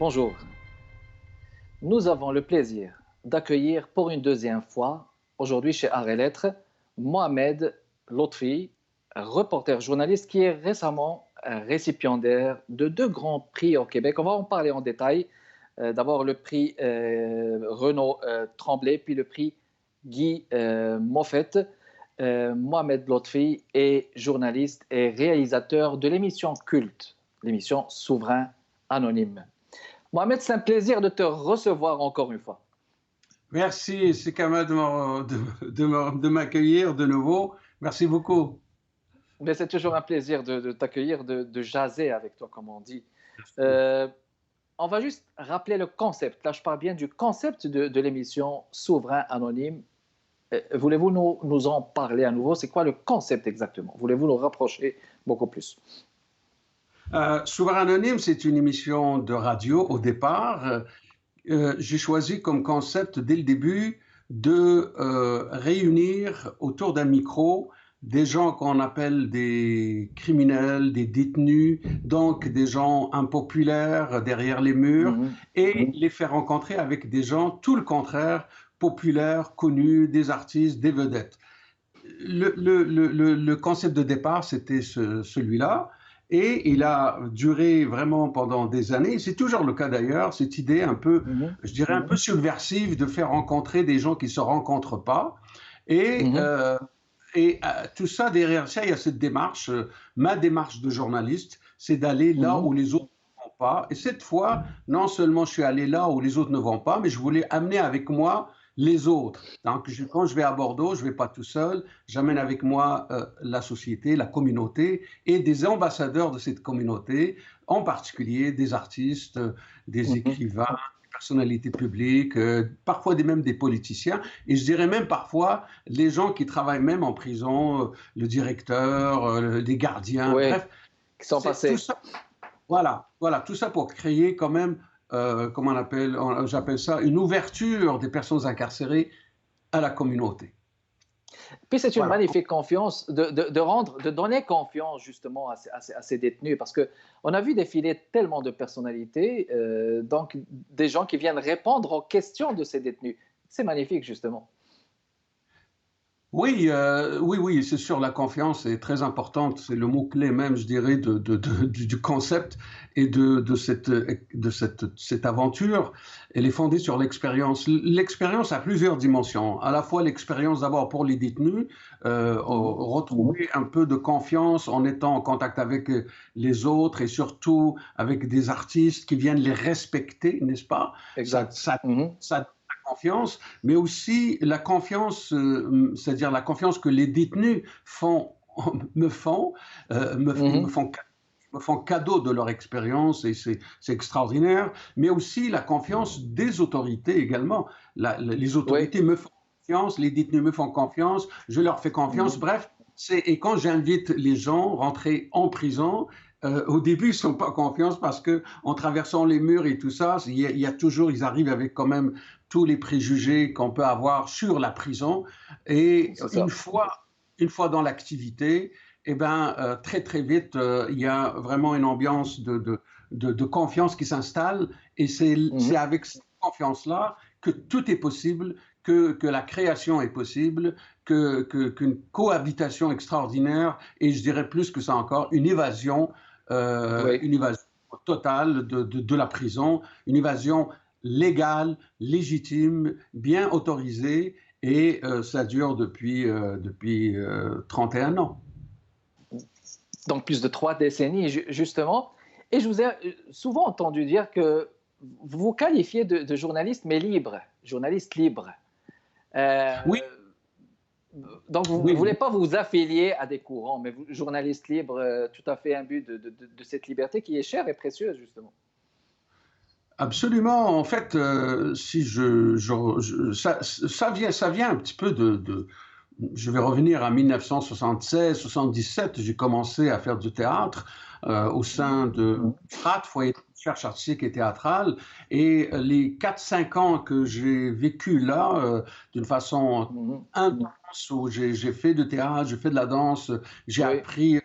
Bonjour. Nous avons le plaisir d'accueillir pour une deuxième fois, aujourd'hui chez Arts et Lettres, Mohamed Lotfi, reporter journaliste qui est récemment récipiendaire de deux grands prix au Québec. On va en parler en détail. D'abord le prix Renaud Tremblay, puis le prix Guy Moffett. Mohamed Lotfi est journaliste et réalisateur de l'émission culte, l'émission Souverain Anonyme. Mohamed, c'est un plaisir de te recevoir encore une fois. Merci, c'est Kama de m'accueillir de nouveau. Merci beaucoup. Mais c'est toujours un plaisir de t'accueillir, de jaser avec toi, comme on dit. Euh, on va juste rappeler le concept. Là, je parle bien du concept de l'émission Souverain Anonyme. Voulez-vous nous en parler à nouveau? C'est quoi le concept exactement? Voulez-vous le rapprocher beaucoup plus? Souverain Anonyme, c'est une émission de radio au départ. J'ai choisi comme concept dès le début de réunir autour d'un micro des gens qu'on appelle des criminels, des détenus, donc des gens impopulaires derrière les murs, et les faire rencontrer avec des gens tout le contraire, populaires, connus, des artistes, des vedettes. Le concept de départ, c'était celui-là. Et il a duré vraiment pendant des années. C'est toujours le cas d'ailleurs, cette idée un peu, je dirais, un peu subversive de faire rencontrer des gens qui ne se rencontrent pas. Et, tout ça, derrière ça, il y a cette démarche, ma démarche de journaliste, c'est d'aller là où les autres ne vont pas. Et cette fois, non seulement je suis allé là où les autres ne vont pas, mais je voulais amener avec moi les autres. Donc, quand je vais à Bordeaux, je ne vais pas tout seul, j'amène avec moi la société, la communauté et des ambassadeurs de cette communauté, en particulier des artistes, des écrivains, des personnalités publiques, parfois même des politiciens, et je dirais même parfois les gens qui travaillent même en prison, le directeur, les gardiens, bref. Qui sont passés. Tout ça, voilà, tout ça pour créer quand même comment j'appelle ça, une ouverture des personnes incarcérées à la communauté. Puis c'est une magnifique confiance de donner confiance justement à ces détenus, parce qu'on a vu défiler tellement de personnalités, donc des gens qui viennent répondre aux questions de ces détenus. C'est magnifique justement. Oui, oui, c'est sûr, la confiance est très importante. C'est le mot-clé même, je dirais, du concept et de cette aventure. Elle est fondée sur l'expérience. L'expérience a plusieurs dimensions. À la fois l'expérience d'abord pour les détenus, retrouver un peu de confiance en étant en contact avec les autres et surtout avec des artistes qui viennent les respecter, n'est-ce pas? Exact. Ça confiance, mais aussi la confiance, c'est-à-dire la confiance que les détenus me font cadeau de leur expérience, et c'est extraordinaire, mais aussi la confiance des autorités également. Les autorités me font confiance, les détenus me font confiance, je leur fais confiance, bref. Et quand j'invite les gens à rentrer en prison, au début, ils ne sont pas confiance parce qu'en traversant les murs et tout ça, ils arrivent avec quand même tous les préjugés qu'on peut avoir sur la prison. Et une fois dans l'activité, eh ben, très très vite, il y a vraiment une ambiance de confiance qui s'installe. Et c'est avec cette confiance-là que tout est possible, que la création est possible, qu'une cohabitation extraordinaire, et je dirais plus que ça encore, une évasion totale de la prison, une évasion légale, légitime, bien autorisée, et ça dure depuis 31 ans. Donc plus de 3 décennies, justement. Et je vous ai souvent entendu dire que vous vous qualifiez de journaliste, mais libre, journaliste libre. Oui. Donc, vous ne voulez pas vous affilier à des courants, mais vous, journaliste libre, tout à fait imbu de cette liberté qui est chère et précieuse, justement. Absolument. En fait, si ça vient un petit peu je vais revenir à 1976-77. J'ai commencé à faire du théâtre au sein de FRAT, Foyer de recherche artistique et théâtrale. Et les 4-5 ans que j'ai vécu là, d'une façon intense, où j'ai fait du théâtre, j'ai fait de la danse, j'ai appris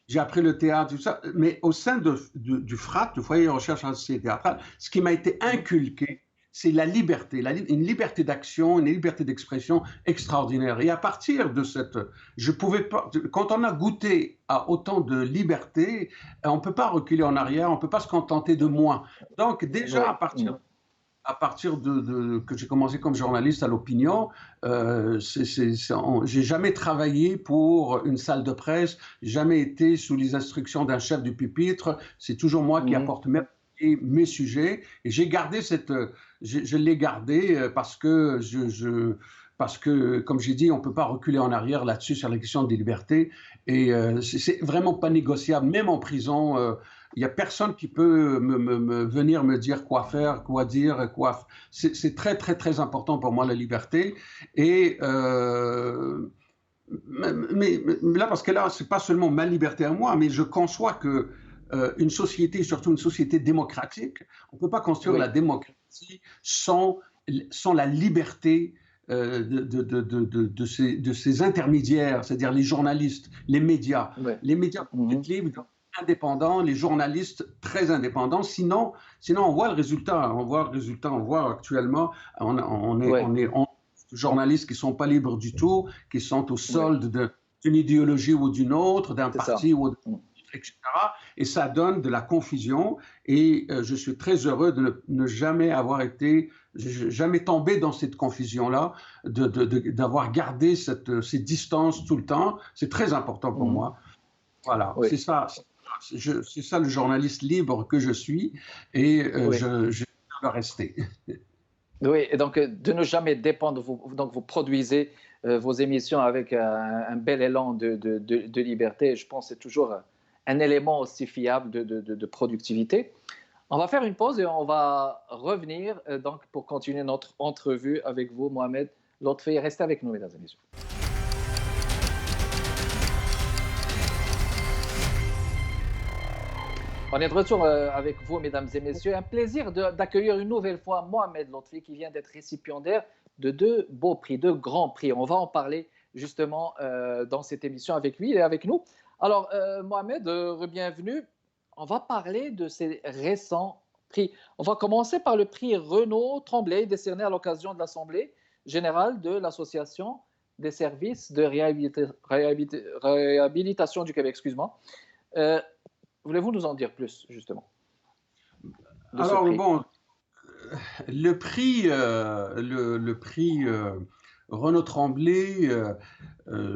j'ai appris le théâtre, tout ça. Mais au sein du FRAT, du Foyer de recherche artistique et théâtrale, ce qui m'a été inculqué, c'est la liberté, une liberté d'action, une liberté d'expression extraordinaire. Et à partir de cette, je pouvais pas, quand on a goûté à autant de liberté, on ne peut pas reculer en arrière, on ne peut pas se contenter de moins. Donc déjà à partir que j'ai commencé comme journaliste à l'Opinion, j'ai jamais travaillé pour une salle de presse, jamais été sous les instructions d'un chef du pupitre. C'est toujours moi qui apporte mes sujets. Et j'ai gardé je l'ai gardé parce que, comme j'ai dit, on ne peut pas reculer en arrière là-dessus sur la question des libertés. Et c'est vraiment pas négociable, même en prison. Il n'y a personne qui peut venir me dire quoi faire, quoi dire, quoi. C'est très, très, très important pour moi, la liberté. Et mais là, parce que là, c'est pas seulement ma liberté à moi, mais je conçois que une société, surtout une société démocratique, on ne peut pas construire la démocratie sans la liberté de ces intermédiaires, c'est-à-dire les journalistes, les médias. Les médias doivent être libres, indépendants, les journalistes très indépendants. Sinon, on voit le résultat. On voit actuellement, on est journalistes qui ne sont pas libres du tout, qui sont au solde d'une idéologie ou d'une autre, d'un parti ou d'un autre, etc. Et ça donne de la confusion. Et je suis très heureux de ne jamais avoir été, jamais tombé dans cette confusion-là, d'avoir gardé ces distances tout le temps. C'est très important pour moi. Voilà, c'est ça. C'est ça le journaliste libre que je suis. Et je vais le rester. Oui, et donc de ne jamais dépendre, donc vous produisez vos émissions avec un bel élan de liberté. Je pense que c'est toujours un élément aussi fiable de productivité. On va faire une pause et on va revenir donc pour continuer notre entrevue avec vous, Mohamed Lotfi. Restez avec nous, mesdames et messieurs. On est de retour avec vous, mesdames et messieurs. Un plaisir d'accueillir une nouvelle fois Mohamed Lotfi qui vient d'être récipiendaire de 2 beaux prix, 2 grands prix. On va en parler justement dans cette émission avec lui et avec nous. Alors, Mohamed, bienvenue. On va parler de ces récents prix. On va commencer par le prix Renaud Tremblay, décerné à l'occasion de l'Assemblée générale de l'Association des services de réhabilitation du Québec. Excuse-moi. Voulez-vous nous en dire plus, justement? Alors, bon, le prix Renaud Tremblay,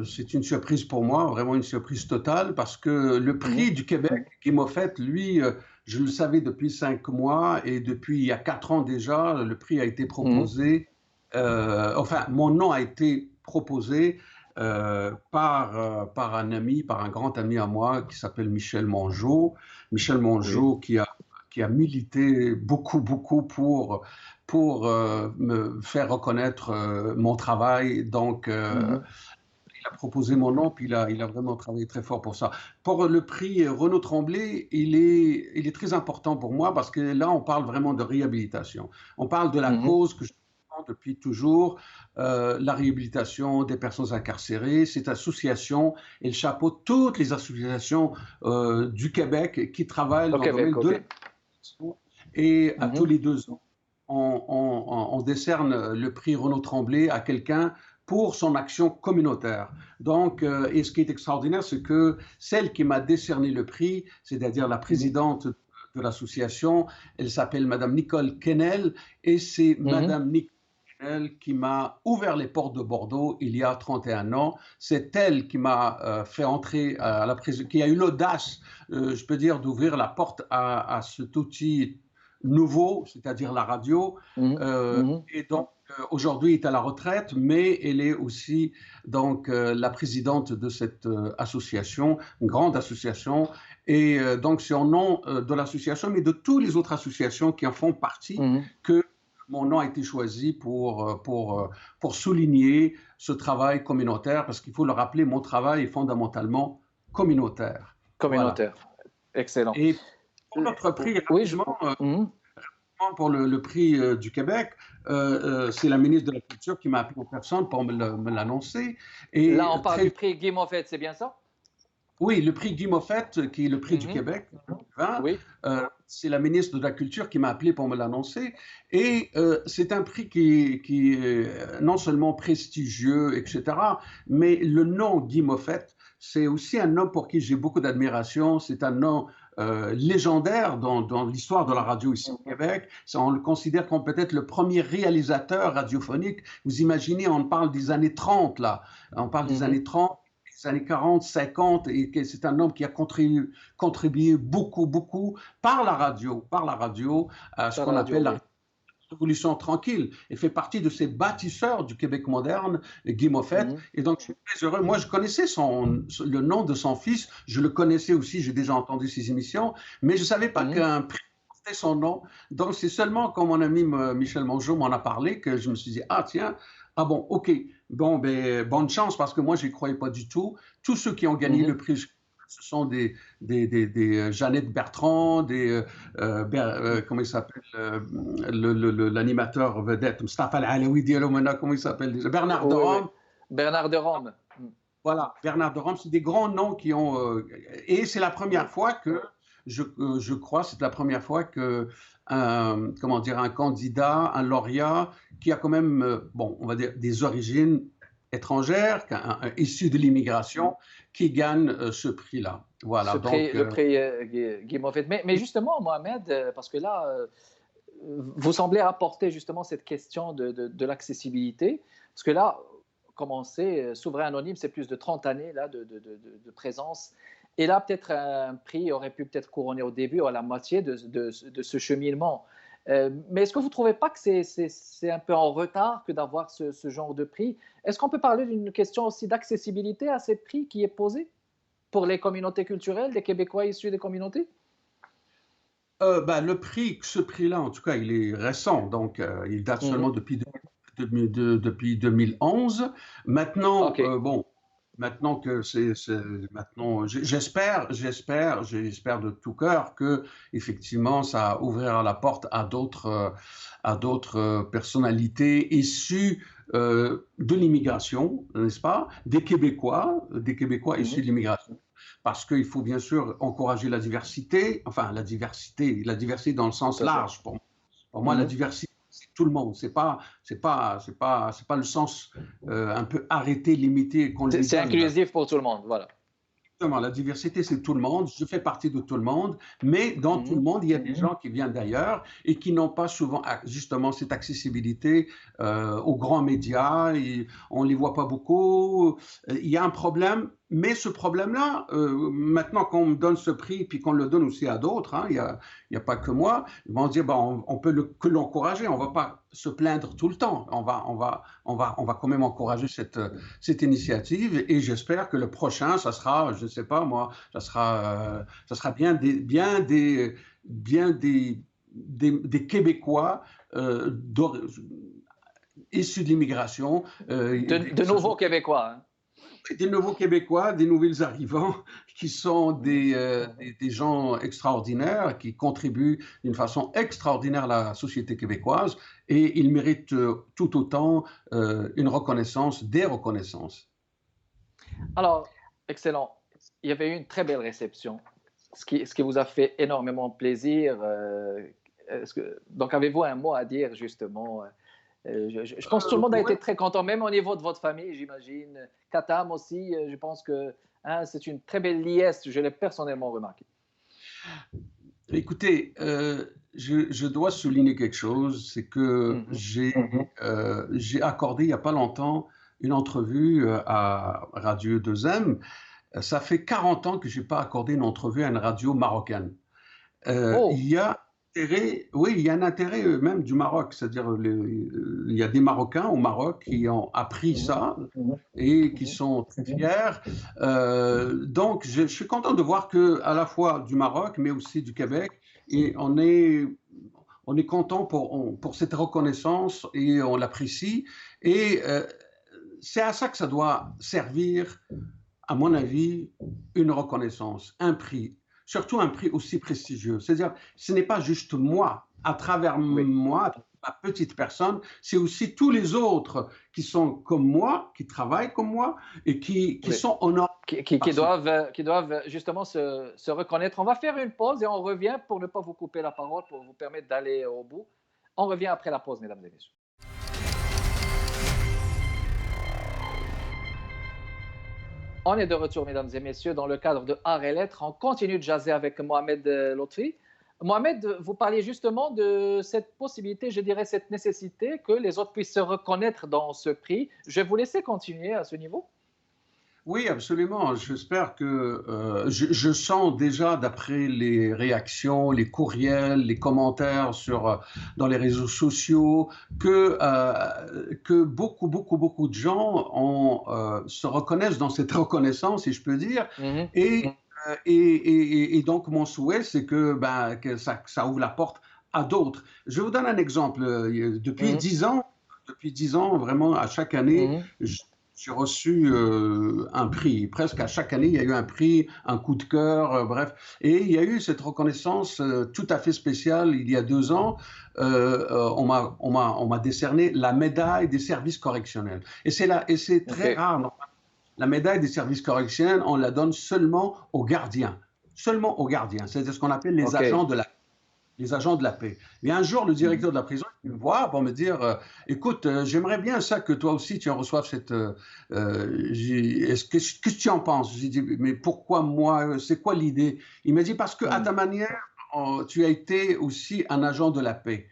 c'est une surprise pour moi, vraiment une surprise totale, parce que le prix du Québec, Guy Moffett, lui, je le savais depuis 5 mois, et depuis il y a 4 ans déjà, le prix a été proposé, enfin, mon nom a été proposé par un ami, par un grand ami à moi qui s'appelle Michel Mongeau. Michel Mongeau qui a milité beaucoup pour me faire reconnaître mon travail. Donc, il a proposé mon nom, puis il a vraiment travaillé très fort pour ça. Pour le prix Renaud Tremblay, il est très important pour moi parce que là, on parle vraiment de réhabilitation. On parle de la cause que je depuis toujours, la réhabilitation des personnes incarcérées. Cette association, elle chapeaute toutes les associations du Québec qui travaillent dans le domaine de l'addiction. Et à tous les 2 ans, on décerne le prix Renaud Tremblay à quelqu'un pour son action communautaire. Donc, et ce qui est extraordinaire, c'est que celle qui m'a décerné le prix, c'est-à-dire la présidente de l'association, elle s'appelle Madame Nicole Kennel, et c'est Madame Nicole qui m'a ouvert les portes de Bordeaux il y a 31 ans. C'est elle qui m'a fait entrer à la prison, qui a eu l'audace, je peux dire, d'ouvrir la porte à cet outil nouveau, c'est-à-dire la radio. Et donc, aujourd'hui, elle est à la retraite, mais elle est aussi donc, la présidente de cette association, une grande association. Et donc, c'est au nom de l'association, mais de toutes les autres associations qui en font partie, que mon nom a été choisi pour souligner ce travail communautaire, parce qu'il faut le rappeler, mon travail est fondamentalement communautaire. Communautaire, voilà. Excellent. Et pour notre prix, pour le prix du Québec, c'est la ministre de la Culture qui m'a appelé en personne pour me l'annoncer. Là, on parle du prix Guy Moffett, c'est bien ça? Oui, le prix Guy Moffett, qui est le prix du Mhm, Québec, mhm. 2020, Oui. c'est la ministre de la Culture qui m'a appelé pour me l'annoncer. Et c'est un prix qui est non seulement prestigieux, etc., mais le nom Guy Moffett, c'est aussi un homme pour qui j'ai beaucoup d'admiration. C'est un nom légendaire dans l'histoire de la Mhm, radio ici au mhm, Québec. On le considère comme peut-être le premier réalisateur radiophonique. Vous imaginez, on parle des années 30, là. On parle des mhm. années 30, des années 40, 50, et que c'est un homme qui a contribué beaucoup, beaucoup par la radio à ce Par la qu'on radio, appelle la oui. Révolution tranquille, et fait partie de ces bâtisseurs du Québec moderne, Guy Moffett. Mhm, Et donc, je suis très heureux. Moi, je connaissais le nom de son fils, je le connaissais aussi, j'ai déjà entendu ses émissions, mais je ne savais pas mhm. qu'un prix portait son nom. Donc, c'est seulement quand mon ami Michel Mongeau m'en a parlé que je me suis dit, ah tiens, ah bon, ok, bon, ben, bonne chance, parce que moi, je n'y croyais pas du tout. Tous ceux qui ont gagné Mhm. le prix, ce sont des Jeannette Bertrand, comment il s'appelle, l'animateur vedette, Mustafa Al-Alaoui, comment il s'appelle déjà, Bernard de Oui, oui. Rome. Bernard de Rome. Mm. Voilà, Bernard de Rome, c'est des grands noms qui ont. Et c'est la première Oui. fois que, je crois, c'est la première fois que, comment dire, un candidat, un lauréat, qui a quand même, bon, on va dire, des origines étrangères, issu de l'immigration, qui gagne ce prix-là. Voilà, donc. Le prix Guy Moffett. Mais justement, Mohamed, parce que là, vous semblez apporter justement cette question de l'accessibilité, parce que là, comme on sait, Souverain Anonyme, c'est plus de 30 années là, de présence. Et là, peut-être un prix aurait pu peut-être couronner au début ou à la moitié de ce cheminement. Mais est-ce que vous ne trouvez pas que c'est un peu en retard que d'avoir ce genre de prix? Est-ce qu'on peut parler d'une question aussi d'accessibilité à ces prix qui est posée pour les communautés culturelles, les Québécois issus des communautés? Bah, ce prix-là, en tout cas, il est récent, donc il date Mhm. seulement depuis 2011. Maintenant, OK. bon, maintenant que maintenant, j'espère de tout cœur que effectivement, ça ouvrira la porte à d'autres personnalités issues de l'immigration, n'est-ce pas? Des Québécois issus Mhm. de l'immigration, parce qu'il faut bien sûr encourager la diversité, enfin la diversité dans le sens Tout à fait. large. Pour moi, la Mhm. diversité, c'est tout le monde. C'est pas le sens un peu arrêté, limité qu'on lui C'est donne. inclusif pour tout le monde, voilà. Exactement, la diversité, c'est tout le monde. Je fais partie de tout le monde, mais dans tout le Mhm. monde, il y a des gens qui viennent d'ailleurs et qui n'ont pas souvent justement cette accessibilité aux grands médias. On ne les voit pas beaucoup. Il y a un problème, mais ce problème-là, maintenant qu'on me donne ce prix, puis qu'on le donne aussi à d'autres, hein, il y a pas que moi, ils vont se dire, bah, on peut que l'encourager. On ne va pas se plaindre tout le temps. On va quand même encourager cette initiative, et j'espère que le prochain, ça sera, je ne sais pas moi, ça sera bien des Québécois issus de l'immigration, De que ce nouveaux soit Québécois, hein. des nouveaux Québécois, des nouveaux arrivants, qui sont Mhm. des gens extraordinaires, qui contribuent d'une façon extraordinaire à la société québécoise, et ils méritent tout autant une reconnaissance, des reconnaissances. Alors, excellent. Il y avait eu une très belle réception, ce qui vous a fait énormément plaisir. Donc, avez-vous un mot à dire justement? Je pense que tout le monde a Ouais. été très content, même au niveau de votre famille, j'imagine. Katam aussi, je pense que hein, c'est une très belle liesse, je l'ai personnellement remarqué. Écoutez, je dois souligner quelque chose, c'est que Mhm. j'ai accordé il n'y a pas longtemps une entrevue à Radio 2M. Ça fait 40 ans que je n'ai pas accordé une entrevue à une radio marocaine. Oh, Il y a oui, il y a un intérêt même du Maroc, c'est-à-dire il y a des Marocains au Maroc qui ont appris mhm. ça et qui Mhm. sont très fiers. Donc, je suis content de voir que à la fois du Maroc, mais aussi du Québec, et on est content pour cette reconnaissance, et on l'apprécie. Et c'est à ça que ça doit servir, à mon avis, une reconnaissance, un prix, surtout un prix aussi prestigieux. C'est-à-dire, ce n'est pas juste moi, à travers Oui. moi, ma petite personne, c'est aussi tous les autres qui sont comme moi, qui travaillent comme moi et qui Oui. sont honorés par ce. Qui doivent justement se reconnaître. On va faire une pause et on revient pour ne pas vous couper la parole, pour vous permettre d'aller au bout. On revient après la pause, mesdames et messieurs. On est de retour, mesdames et messieurs, dans le cadre de Art et Lettres. On continue de jaser avec Mohamed Lotfi. Mohamed, vous parliez justement de cette possibilité, je dirais cette nécessité que les autres puissent se reconnaître dans ce prix. Je vais vous laisser continuer à ce niveau. Oui, absolument. J'espère que je sens déjà, d'après les réactions, les courriels, les commentaires dans les réseaux sociaux, que beaucoup de gens se reconnaissent dans cette reconnaissance, si je peux dire. Mhm. Et, et donc, mon souhait, c'est que ça ouvre la porte à d'autres. Je vous donne un exemple. Mhm. Depuis 10 ans, vraiment, à chaque année, Mhm. j'ai reçu un prix. Presque à chaque année, il y a eu un prix, un coup de cœur, bref. Et il y a eu cette reconnaissance tout à fait spéciale il y a 2 ans. On m'a décerné la médaille des services correctionnels. Et c'est très OK. rare. Non. La médaille des services correctionnels, on la donne seulement aux gardiens. Seulement aux gardiens. C'est ce qu'on appelle OK. les agents de la paix. Et un jour, le Mhm. directeur de la prison me voit pour me dire écoute, j'aimerais bien ça que toi aussi tu en reçoives cette. Qu'est-ce que tu en penses? J'ai dit mais pourquoi moi? C'est quoi l'idée? Il m'a dit parce que à Mhm. ta manière, tu as été aussi un agent de la paix.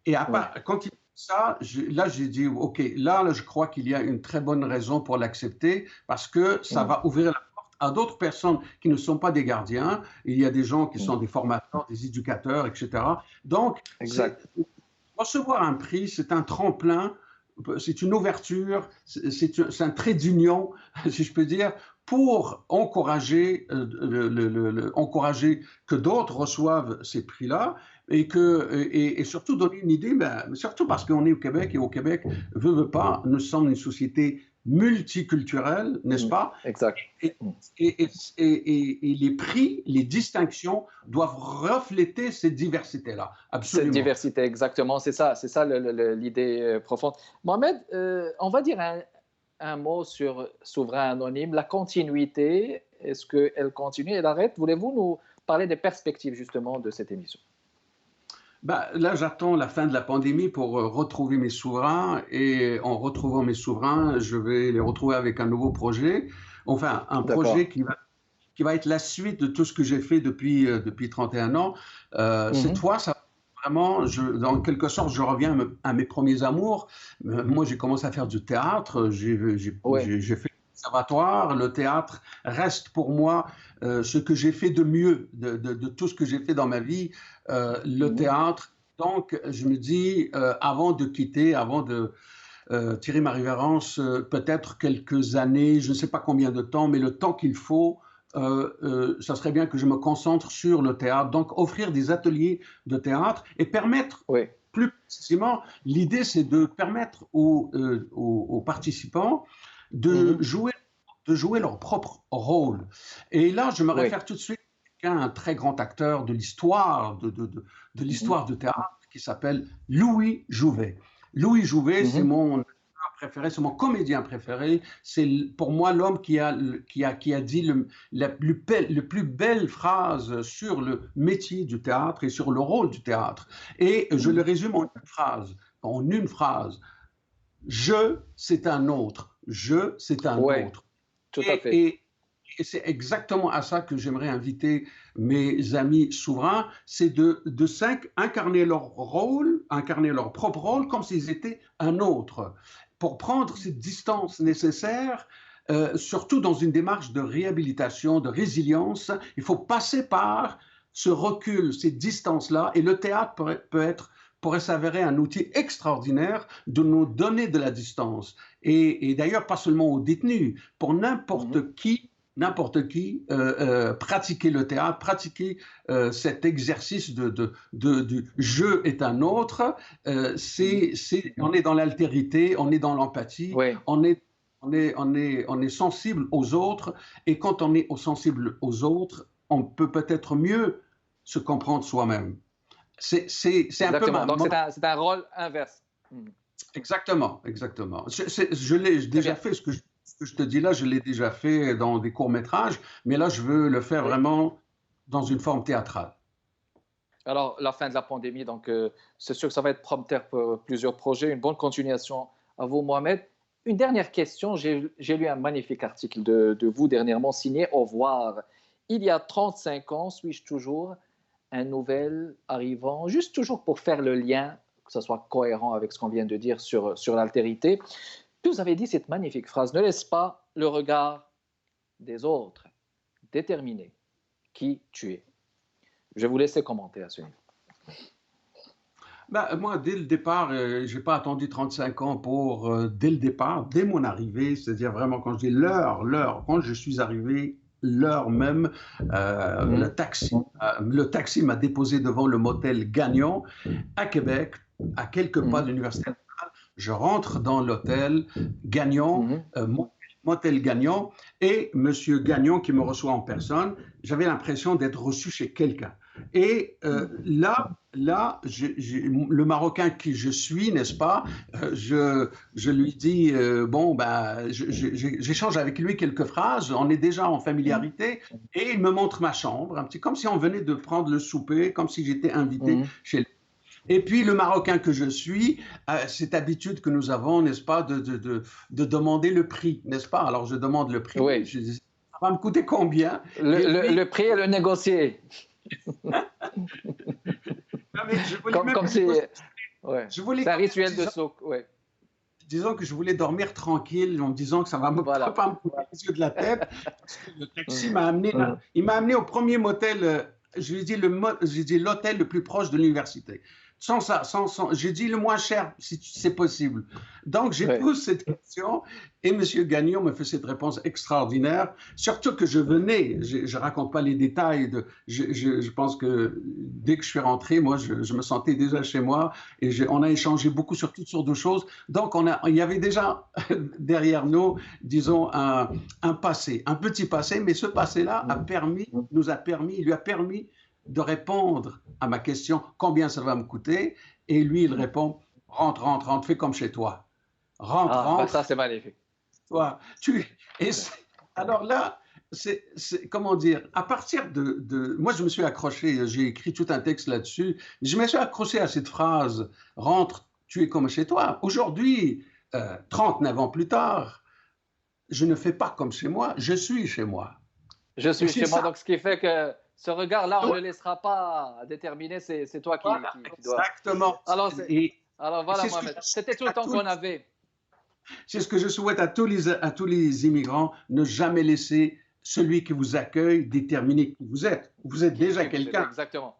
Et Oui. quand il dit ça, là j'ai dit ok, là je crois qu'il y a une très bonne raison pour l'accepter parce que ça Mhm. va ouvrir la porte à d'autres personnes qui ne sont pas des gardiens. Il y a des gens qui sont Mhm. des formateurs, des éducateurs, etc. Donc, Exact. recevoir un prix, c'est un tremplin, c'est une ouverture, c'est un trait d'union, si je peux dire, pour encourager, encourager que d'autres reçoivent ces prix-là et surtout donner une idée, surtout parce qu'on est au Québec et au Québec, veut pas, nous sommes une société multiculturelle, n'est-ce Mhm. pas? Exact. Et, Mhm. et les prix, les distinctions doivent refléter cette diversité-là, Cette absolument. diversité, exactement, c'est ça l'idée profonde. Mohamed, on va dire un mot sur Souverain Anonyme, la continuité, est-ce qu'elle continue, elle arrête? Voulez-vous nous parler des perspectives justement de cette émission? Là, j'attends la fin de la pandémie pour retrouver mes souverains et en retrouvant mes souverains, je vais les retrouver avec un nouveau projet, enfin un D'accord. projet qui va être la suite de tout ce que j'ai fait depuis 31 ans. Cette Mhm. fois, ça vraiment, dans quelque sorte, je reviens à mes premiers amours. Moi, j'ai commencé à faire du théâtre, Oui. j'ai fait le conservatoire, le théâtre reste pour moi ce que j'ai fait de mieux, de tout ce que j'ai fait dans ma vie, le Mhm. théâtre. Donc, je me dis, avant de quitter, avant de tirer ma révérence, peut-être quelques années, je ne sais pas combien de temps, mais le temps qu'il faut, ça serait bien que je me concentre sur le théâtre. Donc, offrir des ateliers de théâtre et permettre, Oui. plus précisément, l'idée, c'est de permettre aux participants de Mhm. jouer, de jouer leur propre rôle. Et là, je me Oui. réfère tout de suite à un très grand acteur de l'histoire, de Mhm. l'histoire du théâtre, qui s'appelle Louis Jouvet. Louis Jouvet, c'est Mhm. mon préféré, c'est mon comédien préféré. C'est pour moi l'homme qui a dit le plus belle phrase sur le métier du théâtre et sur le rôle du théâtre. Et je le Mhm. résume en une phrase. En une phrase. Je, c'est un autre. Je, c'est un Oui, autre. tout à Et, fait. et, et c'est exactement à ça que j'aimerais inviter mes amis souverains, c'est incarner leur rôle, incarner leur propre rôle comme s'ils étaient un autre, pour prendre cette distance nécessaire, surtout dans une démarche de réhabilitation, de résilience. Il faut passer par ce recul, ces distances-là, et le théâtre pourrait s'avérer un outil extraordinaire de nous donner de la distance. Et d'ailleurs, pas seulement aux détenus, pour Mhm. n'importe qui, pratiquer le théâtre, pratiquer cet exercice du jeu est un autre, Mhm. on est dans l'altérité, on est dans l'empathie, Oui. on est sensible aux autres, et quand on est sensible aux autres, on peut peut-être mieux se comprendre soi-même. C'est un peu Exactement. Donc, c'est un rôle inverse. Exactement, exactement. Je l'ai déjà fait, ce que je te dis là, je l'ai déjà fait dans des courts-métrages, mais là, je veux le faire Oui. vraiment dans une forme théâtrale. Alors, la fin de la pandémie, donc c'est sûr que ça va être prompteur pour plusieurs projets. Une bonne continuation à vous, Mohamed. Une dernière question. J'ai lu un magnifique article de vous dernièrement signé Au revoir. Il y a 35 ans, suis-je toujours un nouvel arrivant, juste toujours pour faire le lien, que ce soit cohérent avec ce qu'on vient de dire sur l'altérité. Puis vous avez dit cette magnifique phrase, ne laisse pas le regard des autres déterminer qui tu es. Je vais vous laisser commenter à ce niveau. Ben, moi, dès le départ, je n'ai pas attendu 35 ans pour, dès le départ, dès mon arrivée, c'est-à-dire vraiment quand je dis l'heure, quand je suis arrivé, l'heure même, le taxi m'a déposé devant le motel Gagnon à Québec, à quelques pas de l'université. Je rentre dans l'hôtel Gagnon, motel Gagnon, et Monsieur Gagnon qui me reçoit en personne, j'avais l'impression d'être reçu chez quelqu'un. Et le Marocain qui je suis, n'est-ce pas, je lui dis, bon, ben, j'échange avec lui quelques phrases, on est déjà en familiarité, et il me montre ma chambre, un petit, comme si on venait de prendre le souper, comme si j'étais invité chez lui. Et puis le Marocain que je suis, cette habitude que nous avons, n'est-ce pas, de demander le prix, n'est-ce pas? Alors je demande le prix, Oui. je dis, ça va me coûter combien? Le prix est le négocier. Non, mais je voulais même comme c'est ouais. C'est un rituel de souk. Ouais. Disons que je voulais dormir tranquille en me disant que ça va voilà. pas me couper les yeux de la tête. Parce que le taxi m'a amené là. Il m'a amené au premier motel. Je lui ai dit l'hôtel le plus proche de l'université. Sans ça, j'ai dit le moins cher, si c'est possible. Donc, j'ai posé cette question et M. Gagnon me fait cette réponse extraordinaire. Surtout que je venais, je ne raconte pas les détails, je pense que dès que je suis rentré, moi, je me sentais déjà chez moi et on a échangé beaucoup sur toutes sortes de choses. Donc, il y avait déjà derrière nous, disons, un passé, un petit passé, mais ce passé-là lui a permis de répondre à ma question, combien ça va me coûter? Et lui, il répond, rentre, fais comme chez toi. Rentre. Ça, c'est magnifique. Toi, alors là, comment dire, à partir moi, je me suis accroché, j'ai écrit tout un texte là-dessus, je me suis accroché à cette phrase, rentre, tu es comme chez toi. Aujourd'hui, 39 ans plus tard, je ne fais pas comme chez moi, je suis chez moi. Je suis chez moi, donc ce qui fait que ce regard-là, on ne le laissera pas déterminer, c'est toi qui dois. Exactement. Alors voilà, Mohamed, c'était tout le temps qu'on avait. C'est ce que je souhaite à tous les immigrants, ne jamais laisser celui qui vous accueille déterminer qui vous êtes. Vous êtes déjà quelqu'un. Exactement.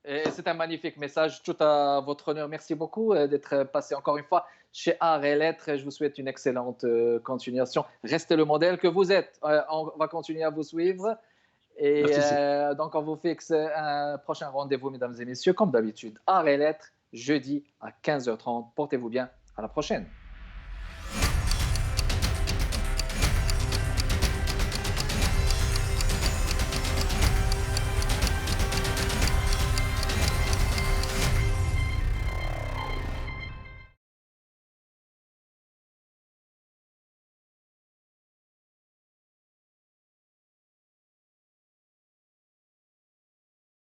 Et c'est un magnifique message, tout à votre honneur. Merci beaucoup d'être passé encore une fois chez Arts et Lettres. Je vous souhaite une excellente continuation. Restez le modèle que vous êtes. On va continuer à vous suivre. Et donc, on vous fixe un prochain rendez-vous, mesdames et messieurs, comme d'habitude. Arts et Lettres, jeudi à 15h30. Portez-vous bien. À la prochaine.